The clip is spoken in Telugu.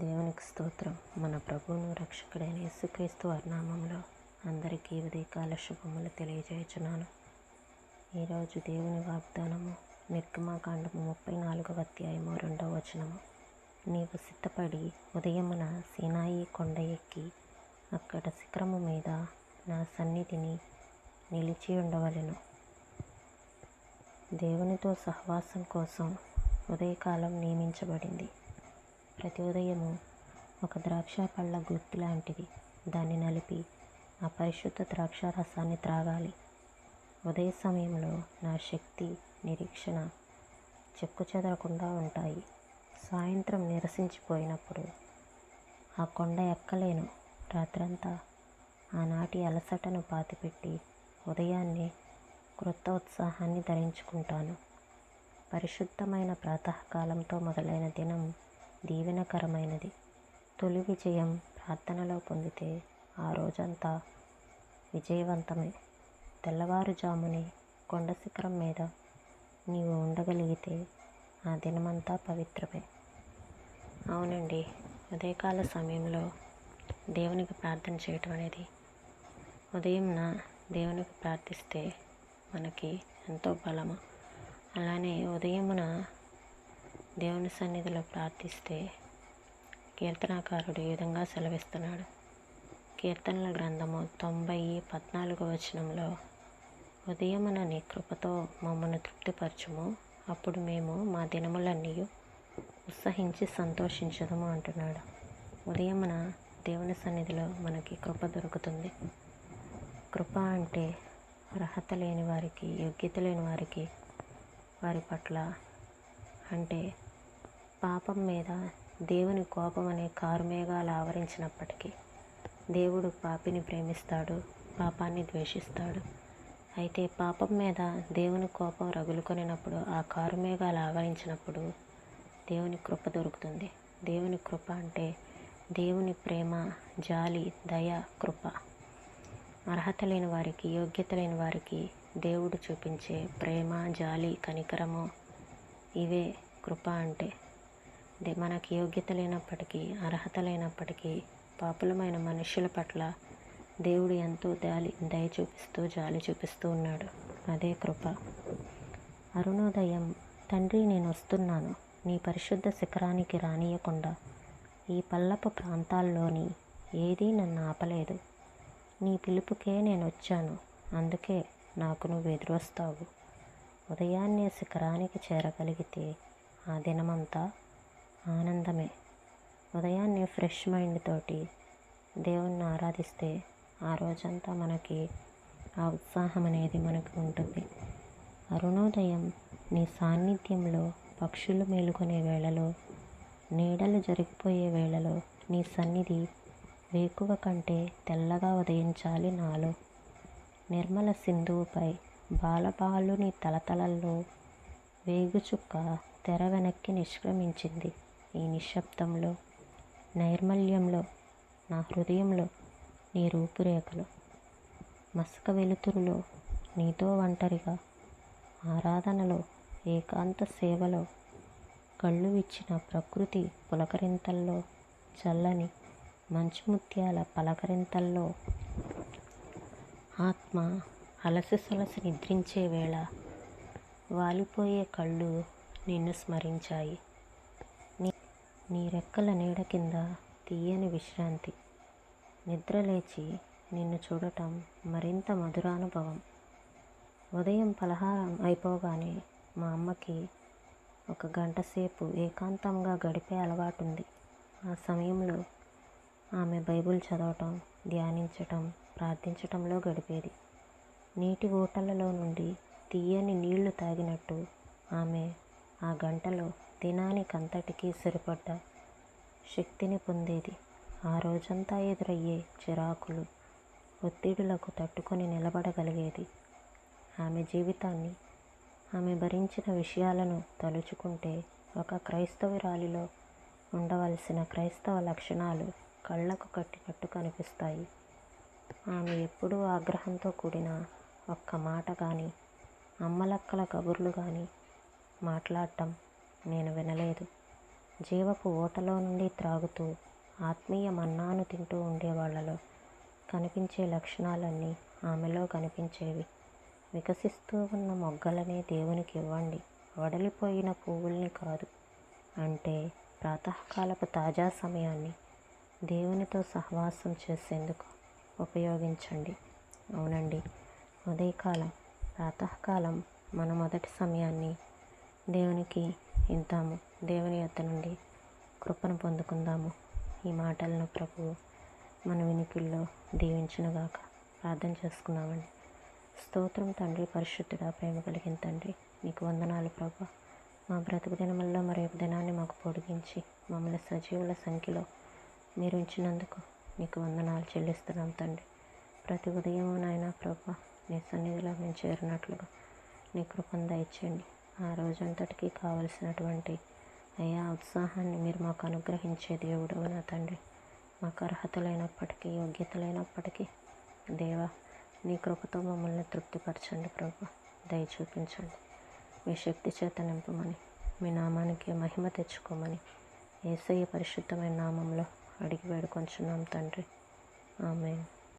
దేవునికి స్తోత్రం. మన ప్రభువును రక్షకుడైన యేసుక్రీస్తు వారి నామములో అందరికీ ఉదయకాల శుభములు తెలియజేయుచున్నాను. ఈరోజు దేవుని వాగ్దానము నిర్గమాకాండము 34వ అధ్యాయము 2వ వచనము. నీవు సిద్ధపడి ఉదయమున సీనాయి కొండ ఎక్కి అక్కడ శిఖరము మీద నా సన్నిధిని నిలిచి ఉండవలెను. దేవునితో సహవాసం కోసం ఉదయకాలం నియమించబడింది. ప్రతి ఉదయము ఒక ద్రాక్ష పళ్ళ గుత్తి లాంటిది. దాన్ని నలిపి ఆ పరిశుద్ధ ద్రాక్ష రసాన్ని త్రాగాలి. ఉదయ సమయంలో నా శక్తి, నిరీక్షణ చెక్కుచెదరకుండా ఉంటాయి. సాయంత్రం నిరసించిపోయినప్పుడు ఆ కొండ ఎక్కలేను. రాత్రంతా ఆనాటి అలసటను పాతిపెట్టి ఉదయాన్నే క్రొత్త ఉత్సాహాన్ని ధరించుకుంటాను. పరిశుద్ధమైన ప్రాతకాలంతో మొదలైన దినం దీవెనకరమైనది. తొలి విజయం ప్రార్థనలో పొందితే ఆ రోజంతా విజయవంతమే. తెల్లవారుజామునే కొండ శిఖరం మీద నీవు ఉండగలిగితే ఆ దినమంతా పవిత్రమే. అవునండి, ఉదయకాల సమయంలో దేవునికి ప్రార్థన చేయటం అనేది, ఉదయంన దేవునికి ప్రార్థిస్తే మనకి ఎంతో బలము. అలానే ఉదయమున దేవుని సన్నిధిలో ప్రార్థిస్తే కీర్తనాకారుడు ఈ విధంగా సెలవిస్తున్నాడు. కీర్తనల గ్రంథము 90:14 వచనంలో, ఉదయమున నీ కృపతో మమ్మను తృప్తిపరచుము, అప్పుడు మేము మా దినములన్నీ ఉత్సహించి సంతోషించదము అంటున్నాడు. ఉదయమున దేవుని సన్నిధిలో మనకి కృప దొరుకుతుంది. కృప అంటే అర్హత లేని వారికి, యోగ్యత లేని వారికి, వారి పట్ల అంటే పాపం మీద దేవుని కోపం అనే కారుమేఘాలు ఆవరించినప్పటికీ దేవుడు పాపిని ప్రేమిస్తాడు, పాపాన్ని ద్వేషిస్తాడు. అయితే పాపం మీద దేవుని కోపం రగులుకొనినప్పుడు, ఆ కారుమేఘాలు ఆవరించినప్పుడు దేవుని కృప దొరుకుతుంది. దేవుని కృప అంటే దేవుని ప్రేమ, జాలి, దయ, కృప. అర్హత లేని వారికి, యోగ్యత లేని వారికి దేవుడు చూపించే ప్రేమ, జాలి, కనికరము, ఇవే కృప అంటే. మనకి యోగ్యత లేనప్పటికీ, అర్హత లేనప్పటికీ పాపులమైన మనుషుల పట్ల దేవుడు ఎంతో దయ చూపిస్తూ, జాలి చూపిస్తూ ఉన్నాడు. అదే కృప. అరుణోదయం. తండ్రి, నేను వస్తున్నాను. నీ పరిశుద్ధ శిఖరానికి రానియకుండా ఈ పల్లపు ప్రాంతాల్లోని ఏదీ నన్ను ఆపలేదు. నీ పిలుపుకే నేను వచ్చాను, అందుకే నాకు నువ్వు ఎదురొస్తావు. ఉదయాన్నే శిఖరానికి చేరగలిగితే ఆ దినమంతా ఆనందమే. ఉదయాన్నే ఫ్రెష్ మైండ్ తోటి దేవుణ్ణి ఆరాధిస్తే ఆ రోజంతా మనకి ఆ ఉత్సాహం అనేది మనకు ఉంటుంది. అరుణోదయం. నీ సాన్నిధ్యంలో పక్షులు మేలుకొనే వేళలో, నీడలు జరిగిపోయే వేళలో నీ సన్నిధి వేకువ కంటే తెల్లగా ఉదయించాలి నాలో. నిర్మల సింధువుపై బాలబాలుని తలతలల్లో వేగుచుక్క తెర వెనక్కి నిష్క్రమించింది. ఈ నిశ్శబ్దంలో, నైర్మల్యంలో నా హృదయంలో నీ రూపురేఖలు. మసక వెలుతురులో నీతో ఒంటరిగా, ఆరాధనలో, ఏకాంత సేవలో, కళ్ళు విచ్చిన ప్రకృతి పులకరింతల్లో, చల్లని మంచుముత్యాల పలకరింతల్లో ఆత్మ అలసి సొలసి నిద్రించే వేళ వాలిపోయే కళ్ళు నిన్ను స్మరించాయి. నీ రెక్కల నీడ కింద తీయని విశ్రాంతి. నిద్రలేచి నిన్ను చూడటం మరింత మధురానుభవం. ఉదయం పలహారం అయిపోగానే మా అమ్మకి 1 గంట సేపు ఏకాంతంగా గడిపే అలవాటుంది. ఆ సమయంలో ఆమె బైబిల్ చదవటం, ధ్యానించటం, ప్రార్థించటంలో గడిపేది. నీటి ఊటలలో నుండి తీయని నీళ్లు తాగినట్టు ఆమె ఆ గంటలో దినానికంతటికీ సరిపడ్డ శక్తిని పొందేది. ఆ రోజంతా ఎదురయ్యే చిరాకులు, ఒత్తిడులకు తట్టుకొని నిలబడగలిగేది. ఆమె జీవితాన్ని, ఆమె భరించిన విషయాలను తలుచుకుంటే ఒక క్రైస్తవురాలిలో ఉండవలసిన క్రైస్తవ లక్షణాలు కళ్ళకు కట్టినట్టు కనిపిస్తాయి. ఆమె ఎప్పుడూ ఆగ్రహంతో కూడిన ఒక్క మాట కానీ, అమ్మలక్కల కబుర్లు కానీ మాట్లాడటం నేను వినలేదు. జీవపు ఊటలో నుండి త్రాగుతూ ఆత్మీయ మన్నాను తింటూ ఉండేవాళ్లలో కనిపించే లక్షణాలన్నీ ఆమెలో కనిపించేవి. వికసిస్తూ ఉన్న మొగ్గలనే దేవునికి ఇవ్వండి, వడలిపోయిన పువ్వుల్ని కాదు. అంటే ప్రాతకాలపు తాజా సమయాన్ని దేవునితో సహవాసం చేసేందుకు ఉపయోగించండి. అవునండి, ఉదయకాలం ప్రాతకాలం మన మొదటి సమయాన్ని దేవునికి ఇద్దాము. దేవుని యొద్ద నుండి కృపను పొందుకుందాము. ఈ మాటలను ప్రభువు మన వినికిల్లో దీవించునుగాక. ప్రార్థన చేసుకుందామండి. స్తోత్రం తండ్రి, పరిశుద్ధుడా, ప్రేమ కలిగిన తండ్రి, నీకు వందనాలు ప్రభా. మా బ్రతుకు దినముల్లో మరొక దినాన్ని మాకు పొడిగించి మమ్మల్ని సజీవుల సంఖ్యలో మీరు ఉంచినందుకు నీకు వందనాలు చెల్లిస్తున్నాం తండ్రి. ప్రతి ఉదయం నాయన ప్రభా, నీ సన్నిధిలో మేము చేరినట్లుగా నీ కృపను దయచేయండి. ఆ రోజంతటికి కావలసినటువంటి అయా ఉత్సాహాన్ని మీరు మాకు అనుగ్రహించే దేవుడు నా తండ్రి. మాకు అర్హత లేనప్పటికీ, యోగ్యత లేనప్పటికీ దేవా, నీ కృపతో మమ్మల్ని తృప్తిపరచండి ప్రభు. దయ చూపించండి. మీ శక్తి చేత నింపమని, మీ నామానికి మహిమ తెచ్చుకోమని యేసయ్య పరిశుద్ధమైన నామంలో అడిగి వేడుకొంచున్నాం తండ్రి. ఆమేన్.